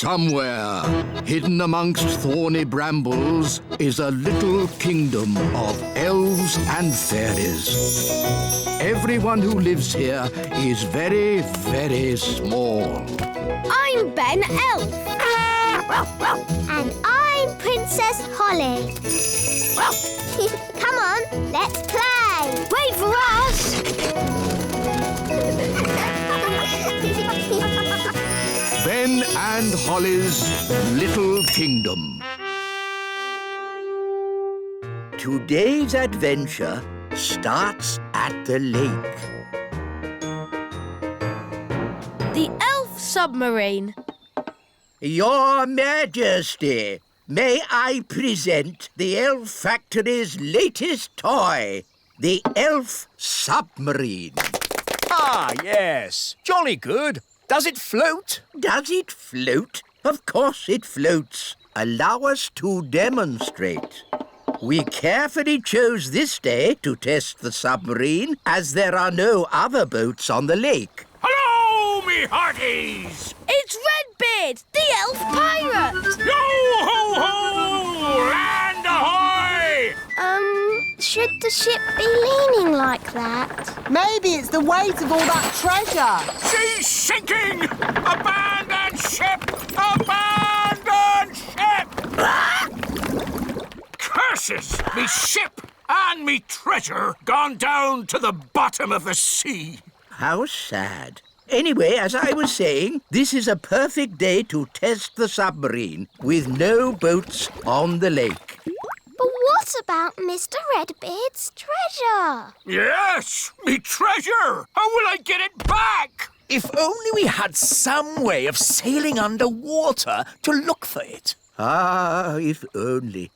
Somewhere, hidden amongst thorny brambles, is a little kingdom of elves and fairies. Everyone who lives here is very, very small. I'm Ben Elf. And I'm Princess Holly. Come on, let's play. Wait for us! Ben and Holly's Little Kingdom. Today's adventure starts at the lake. The Elf Submarine. Your Majesty, may I present the Elf Factory's latest toy, the Elf Submarine. Ah, yes. Jolly good. Does it float? Does it float? Of course it floats. Allow us to demonstrate. We carefully chose this day to test the submarine, as there are no other boats on the lake. Hello, me hearties! It's Redbeard, the Elf Pirate! Yo-ho-ho! Land ahoy! Should the ship be leaning like that? Maybe it's the weight of all that treasure. She's sinking! Abandon ship! Abandon ship! Curses! Me ship and me treasure gone down to the bottom of the sea. How sad. Anyway, as I was saying, this is a perfect day to test the submarine with no boats on the lake. But what about Mr. Redbeard's treasure? Yes, me treasure! How will I get it back? If only we had some way of sailing underwater to look for it. Ah, if only.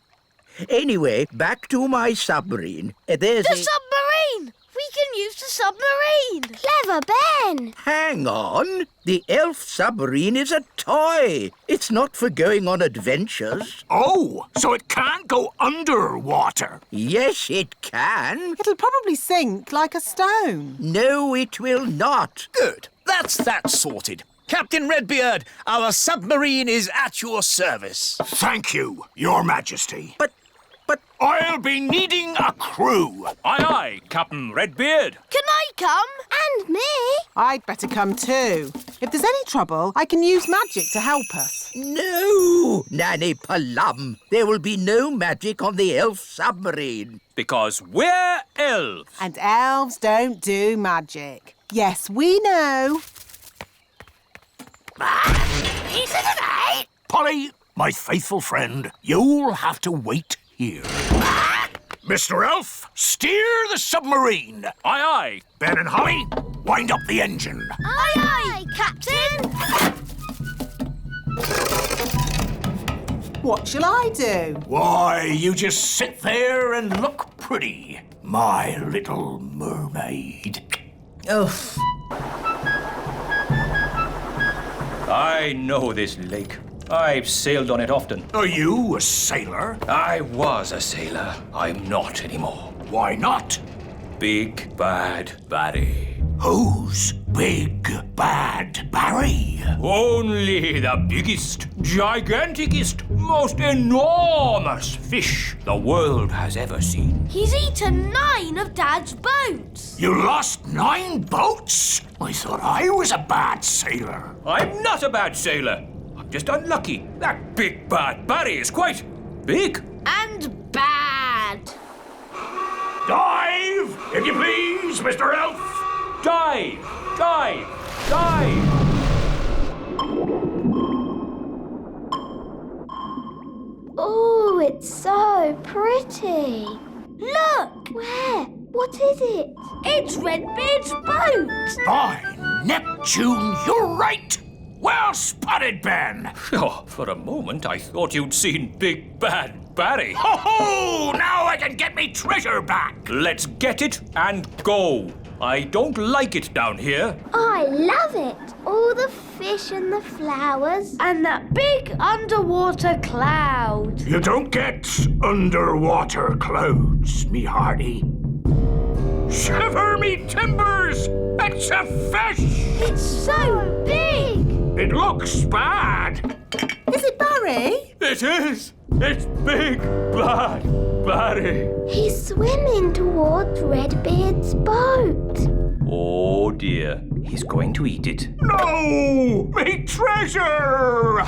Anyway, back to my submarine. There's The submarine! We can use the submarine! Clever Ben! Hang on. The Elf Submarine is a toy. It's not for going on adventures. Oh, so it can't go underwater. Yes, it can. It'll probably sink like a stone. No, it will not. Good. That's that sorted. Captain Redbeard, our submarine is at your service. Thank you, Your Majesty. But I'll be needing a crew. Aye, aye, Captain Redbeard. Can I come? And me! I'd better come too. If there's any trouble, I can use magic to help us. no, Nanny Plum. There will be no magic on the Elf Submarine. Because we're elves. And elves don't do magic. Yes, we know. Polly, my faithful friend, you'll have to wait here. Mr. Elf, steer the submarine. Aye, aye. Ben and Holly, wind up the engine. Aye, aye, Captain! What shall I do? Why, you just sit there and look pretty, my little mermaid. Oh, I know this lake. I've sailed on it often. Are you a sailor? I was a sailor. I'm not anymore. Why not? Big Bad Barry. Who's Big Bad Barry? Only the biggest, giganticest, most enormous fish the world has ever seen. He's eaten 9 of Dad's boats. You lost 9 boats? I thought I was a bad sailor. I'm not a bad sailor. I'm just unlucky. That Big Bad Barry is quite big. And bad. Dive, if you please, Mr. Elf. Dive! Dive! Dive! Oh, it's so pretty. Look! Where? What is it? It's Redbeard's boat! By Neptune, you're right. Well spotted, Ben. Oh, for a moment, I thought you'd seen Big Bad Barry. Ho-ho! Now I can get me treasure back. Let's get it and go. I don't like it down here. I love it. All the fish and the flowers. And that big underwater cloud. You don't get underwater clouds, me hearty. Shiver me timbers! It's a fish! It's so big! It looks bad. Barry? It is! It's Big Bad Barry! He's swimming towards Redbeard's boat. Oh dear, he's going to eat it. No! Me treasure!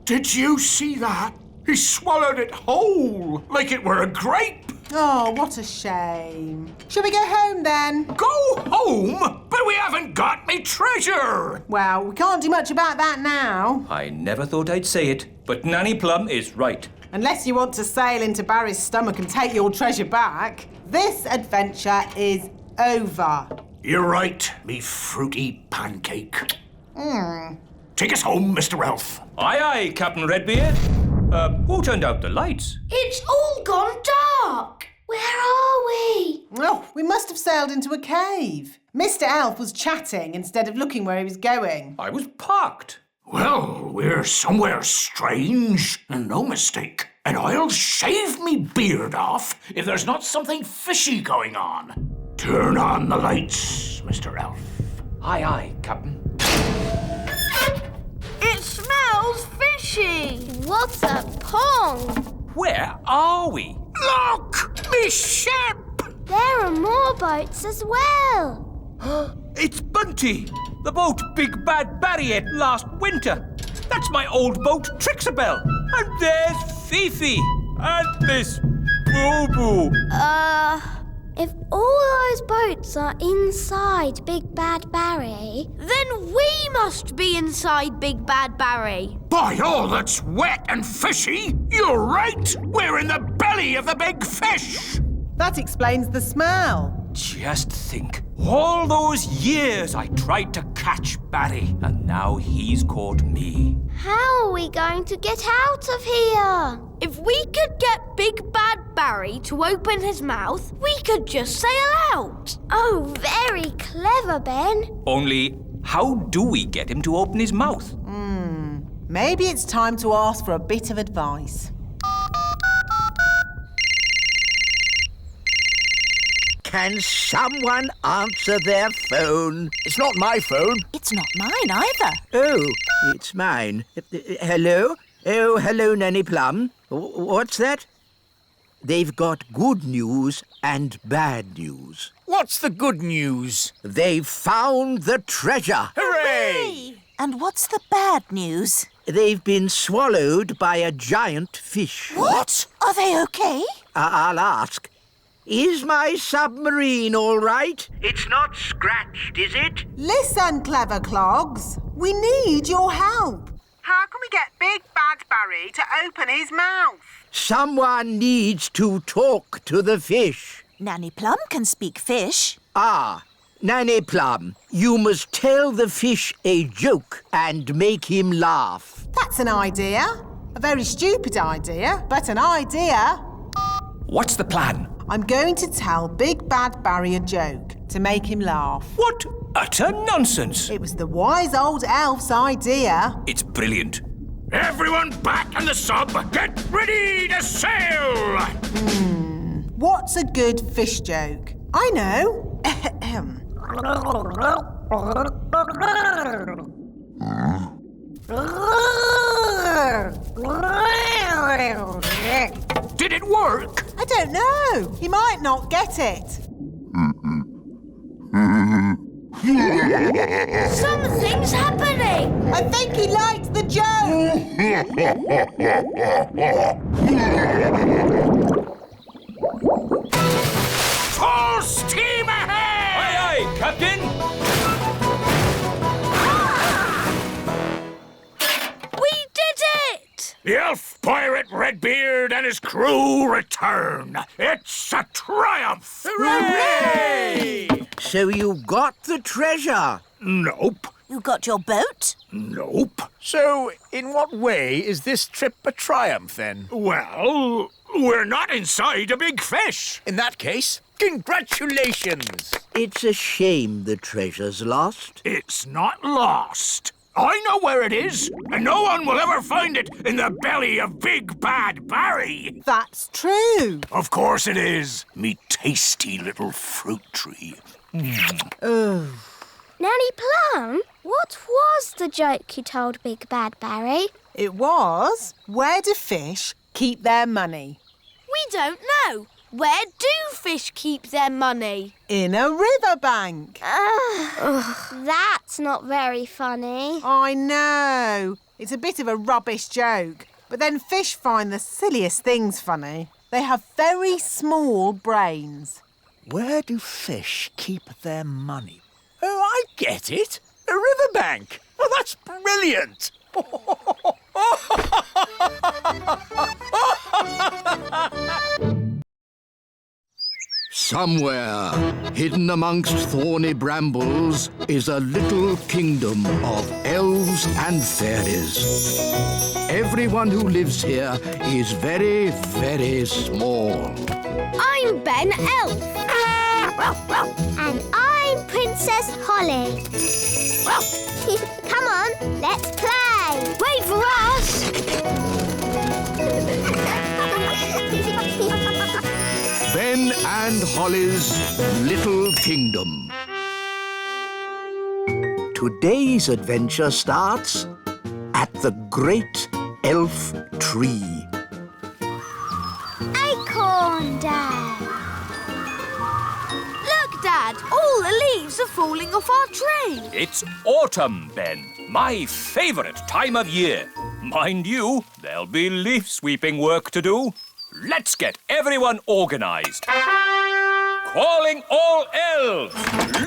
Did you see that? He swallowed it whole, like it were a grape. Oh, what a shame. Shall we go home then? Go home? But we haven't got me treasure. Well, we can't do much about that now. I never thought I'd say it, but Nanny Plum is right. Unless you want to sail into Barry's stomach and take your treasure back. This adventure is over. You're right, me fruity pancake. Take us home, Mr. Elf. Aye, aye, Captain Redbeard. Who turned out the lights? It's all gone dark. Where are we? Oh, we must have sailed into a cave. Mr. Elf was chatting instead of looking where he was going. I was parked. Well, we're somewhere strange, and no mistake. And I'll shave me beard off if there's not something fishy going on. Turn on the lights, Mr. Elf. Aye, aye, Captain. It smells fishy. What a pong! Where are we? Look! Me ship! There are more boats as well. It's Bunty, the boat Big Bad Barry ate last winter. That's my old boat, Trixabelle. And there's Fifi. And Miss Boo-Boo. If all those boats are inside Big Bad Barry... Then we must be inside Big Bad Barry. By all that's wet and fishy, you're right! We're in the belly of the big fish! That explains the smell. Just think, all those years I tried to catch Barry, and now he's caught me. How are we going to get out of here? If we could get Big Bad Barry to open his mouth, we could just sail out. Oh, very clever, Ben. Only, how do we get him to open his mouth? Maybe it's time to ask for a bit of advice. Can someone answer their phone? It's not my phone. It's not mine either. Oh, it's mine. Hello? Oh, hello, Nanny Plum. What's that? They've got good news and bad news. What's the good news? They've found the treasure. Hooray! And what's the bad news? They've been swallowed by a giant fish. What? Are they okay? I'll ask. Is my submarine all right? It's not scratched, is it? Listen, clever clogs. We need your help. How can we get Big Bad Barry to open his mouth? Someone needs to talk to the fish. Nanny Plum can speak fish. Ah, Nanny Plum, you must tell the fish a joke and make him laugh. That's an idea. A very stupid idea, but an idea. What's the plan? I'm going to tell Big Bad Barry a joke to make him laugh. What utter nonsense! It was the wise old elf's idea. It's brilliant. Everyone back in the sub! Get ready to sail! What's a good fish joke? I know. Did it work? I don't know. He might not get it. Something's happening. I think he liked the joke. Full steam ahead! Aye, aye, Captain! We did it! The Elf Pirate Redbeard and his crew return. It's a triumph! Hooray! So you got the treasure? Nope. You got your boat? Nope. So, in what way is this trip a triumph, then? Well, we're not inside a big fish. In that case, congratulations! It's a shame the treasure's lost. It's not lost. I know where it is, and no one will ever find it in the belly of Big Bad Barry. That's true. Of course it is, me tasty little fruit tree. Nanny Plum, what was the joke you told Big Bad Barry? It was, where do fish keep their money? We don't know. Where do fish keep their money? In a riverbank. That's not very funny. I know. It's a bit of a rubbish joke. But then fish find the silliest things funny. They have very small brains. Where do fish keep their money? Oh, I get it. A riverbank. Oh, that's brilliant. Somewhere, hidden amongst thorny brambles, is a little kingdom of elves and fairies. Everyone who lives here is very, very small. I'm Ben Elf. And I'm Princess Holly. Come on, let's play. Wait for us. Ben and Holly's Little Kingdom. Today's adventure starts at the Great Elf Tree. Acorn Day. Look, Dad, all the leaves are falling off our tree. It's autumn, Ben. My favourite time of year. Mind you, there'll be leaf sweeping work to do. Let's get everyone organised. Calling all elves.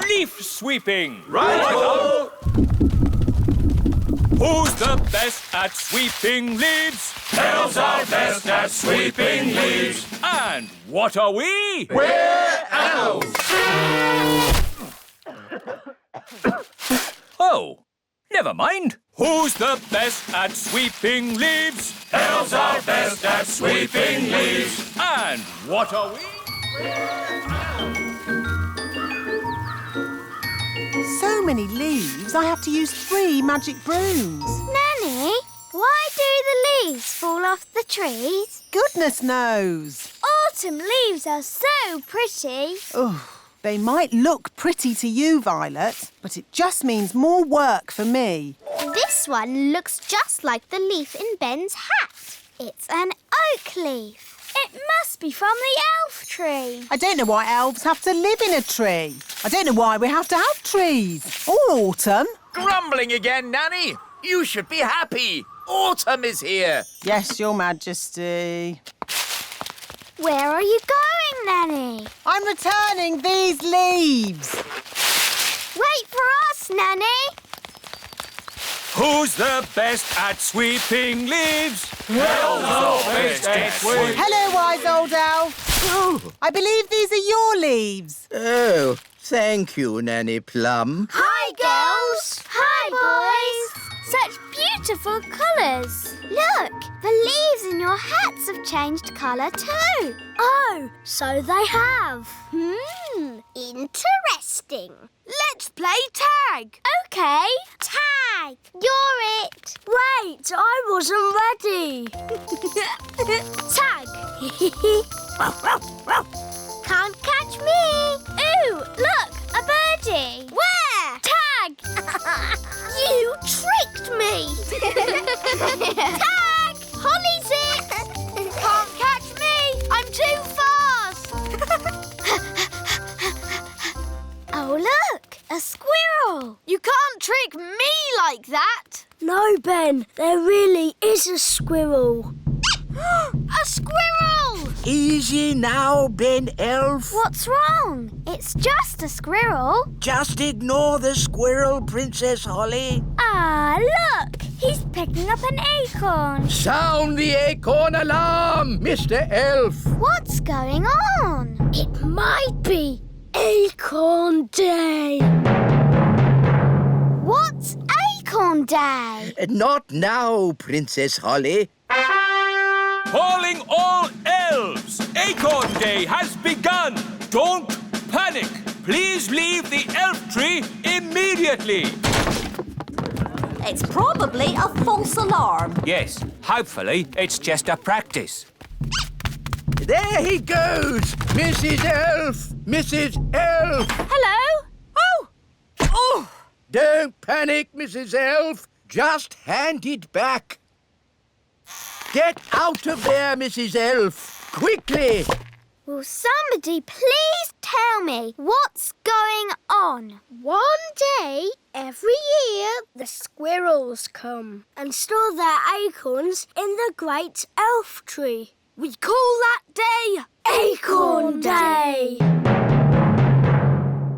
Leaf sweeping. Right-o! Who's the best at sweeping leaves? Elves are best at sweeping leaves. And what are we? We're elves. Oh, never mind. Who's the best at sweeping leaves? Elves are best at sweeping leaves. And what are we? So many leaves, I have to use 3 magic brooms. Nanny, why do the leaves fall off the trees? Goodness knows. Autumn leaves are so pretty. Oh, they might look pretty to you, Violet, but it just means more work for me. This one looks just like the leaf in Ben's hat. It's an oak leaf. It must be from the elf tree. I don't know why elves have to live in a tree. I don't know why we have to have trees. Or autumn. Grumbling again, Nanny. You should be happy. Autumn is here. Yes, Your Majesty. Where are you going, Nanny? I'm returning these leaves. Wait for us, Nanny. Who's the best at sweeping leaves? Elves are best at sweeping. Hello, wise old elf. Oh, I believe these are your leaves. oh, thank you, Nanny Plum. Hi, girls. Hi, boys. Such beautiful colours. Look, the leaves in your hats have changed colour too. Oh, so they have. Interesting. Let's play tag. OK. Tag. You're it. Wait, I wasn't ready. Tag. Can't catch me. Ooh, look, a birdie. Where? Tag. You tricked me. Tag. Holly's it. Can't catch me. I'm too fast. Oh, look, a squirrel. You can't trick me like that. No, Ben, there really is a squirrel. A squirrel! Easy now, Ben Elf. What's wrong? It's just a squirrel. Just ignore the squirrel, Princess Holly. Ah, look, he's picking up an acorn. Sound the acorn alarm, Mr. Elf. What's going on? It might be Acorn Day. What's Acorn Day? Not now, Princess Holly. Calling all elves. Acorn Day has begun. Don't panic. Please leave the elf tree immediately. It's probably a false alarm. Yes, hopefully it's just a practice. There he goes! Mrs. Elf! Mrs. Elf! Hello? Oh, Don't panic, Mrs. Elf. Just hand it back. Get out of there, Mrs. Elf. Quickly. Will somebody please tell me what's going on? One day, every year, the squirrels come and store their acorns in the great elf tree. We call that day Acorn Day.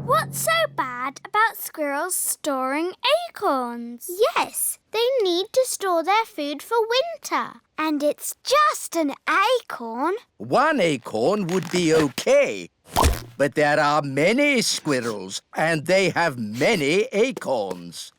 What's so bad about squirrels storing acorns? Yes, they need to store their food for winter. And it's just an acorn. One acorn would be okay. But there are many squirrels, and they have many acorns.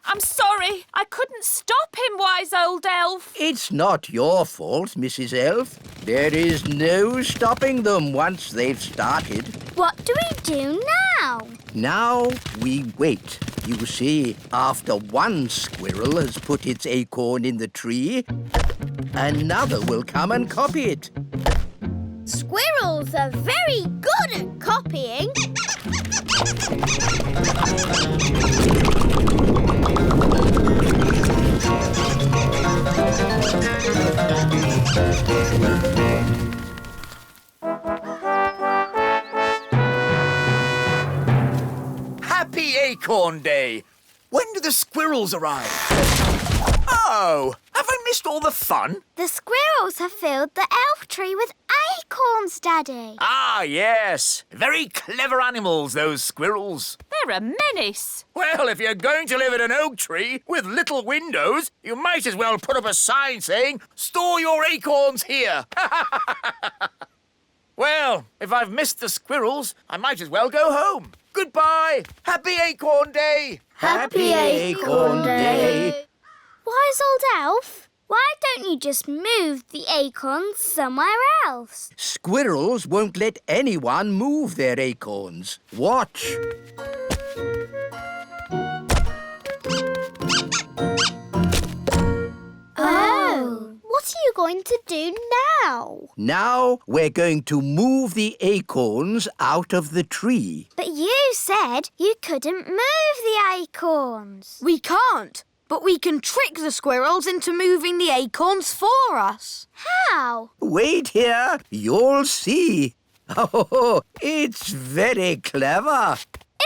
I'm sorry. I couldn't stop him, wise old elf. It's not your fault, Mrs. Elf. There is no stopping them once they've started. What do we do now? Now we wait. You see, after one squirrel has put its acorn in the tree, another will come and copy it. Squirrels are very good at copying. Happy Acorn Day! When do the squirrels arrive? Oh, have I missed all the fun? The squirrels have filled the elf tree with acorns, Daddy. Ah, yes. Very clever animals, those squirrels. They're a menace. Well, if you're going to live in an oak tree with little windows, you might as well put up a sign saying, "Store your acorns here." Well, if I've missed the squirrels, I might as well go home. Goodbye. Happy Acorn Day. Happy Acorn Day. Wise old elf, why don't you just move the acorns somewhere else? Squirrels won't let anyone move their acorns. Watch. Oh. What are you going to do now? Now we're going to move the acorns out of the tree. But you said you couldn't move the acorns. We can't, but we can trick the squirrels into moving the acorns for us. How? Wait here, you'll see. Oh, it's very clever.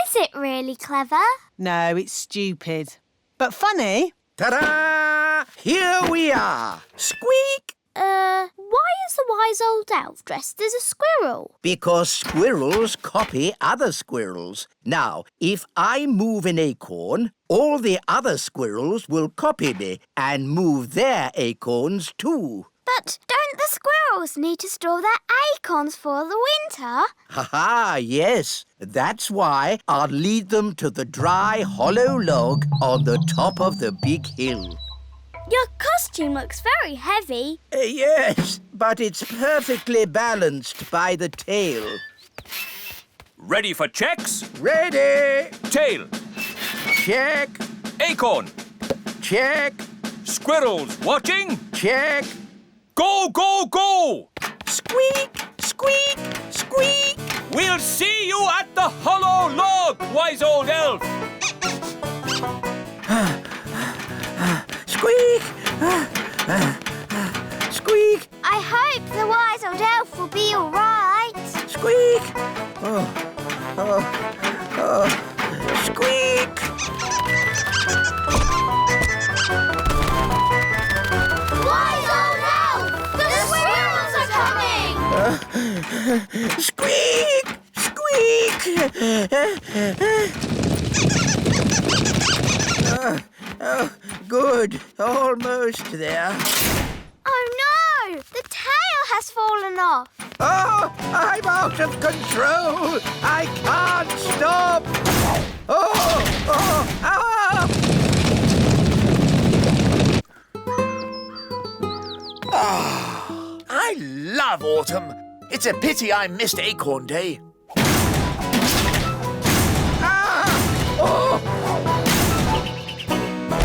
Is it really clever? No, it's stupid. But funny. Ta-da! Here we are. Squeak! Why is the wise old elf dressed as a squirrel? Because squirrels copy other squirrels. Now, if I move an acorn, all the other squirrels will copy me and move their acorns too. But don't the squirrels need to store their acorns for the winter? Ha-ha, yes. That's why I'll lead them to the dry, hollow log on the top of the big hill. Your costume looks very heavy. Yes, but it's perfectly balanced by the tail. Ready for checks? Ready! Tail. Check, Acorn. check, Squirrels watching. check. Go, go, go! Squeak, squeak, squeak. We'll see you at the hollow log, wise old elf. Squeak, squeak, I hope the wise old elf will be all right. squeak. Squeak. Wise old elf! The squirrels are coming! Squeak, squeak. Good. Almost there. Oh no! The tail has fallen off. Oh, I'm out of control. I can't stop. I love autumn. It's a pity I missed Acorn Day.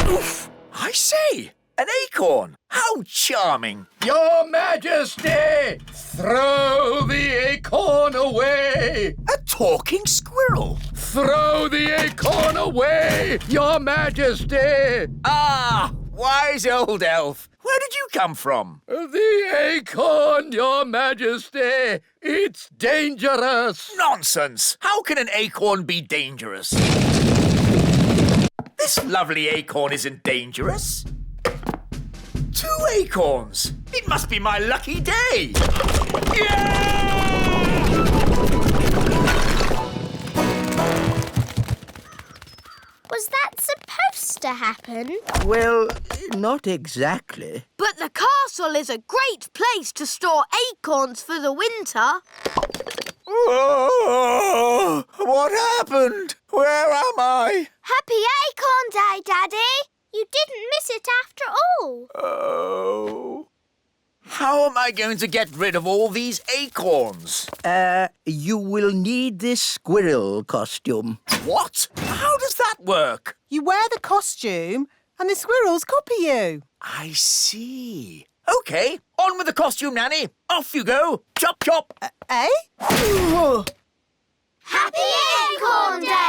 Oof! I say, An acorn? How charming. Your Majesty, throw the acorn away. A talking squirrel. Throw the acorn away, Your Majesty. Ah, wise old elf. Where did you come from? The acorn, Your Majesty. It's dangerous. Nonsense. How can an acorn be dangerous? This lovely acorn isn't dangerous. 2 acorns. It must be my lucky day. Yeah! Was that supposed to happen? Well, not exactly. But the castle is a great place to store acorns for the winter. Oh, what happened? Where am I? Happy Acorn Day, Daddy! You didn't miss it after all. Oh. How am I going to get rid of all these acorns? You will need this squirrel costume. What? How does that work? You wear the costume and the squirrels copy you. I see. OK, on with the costume, Nanny. Off you go. Chop, chop. Eh? Happy Acorn Day!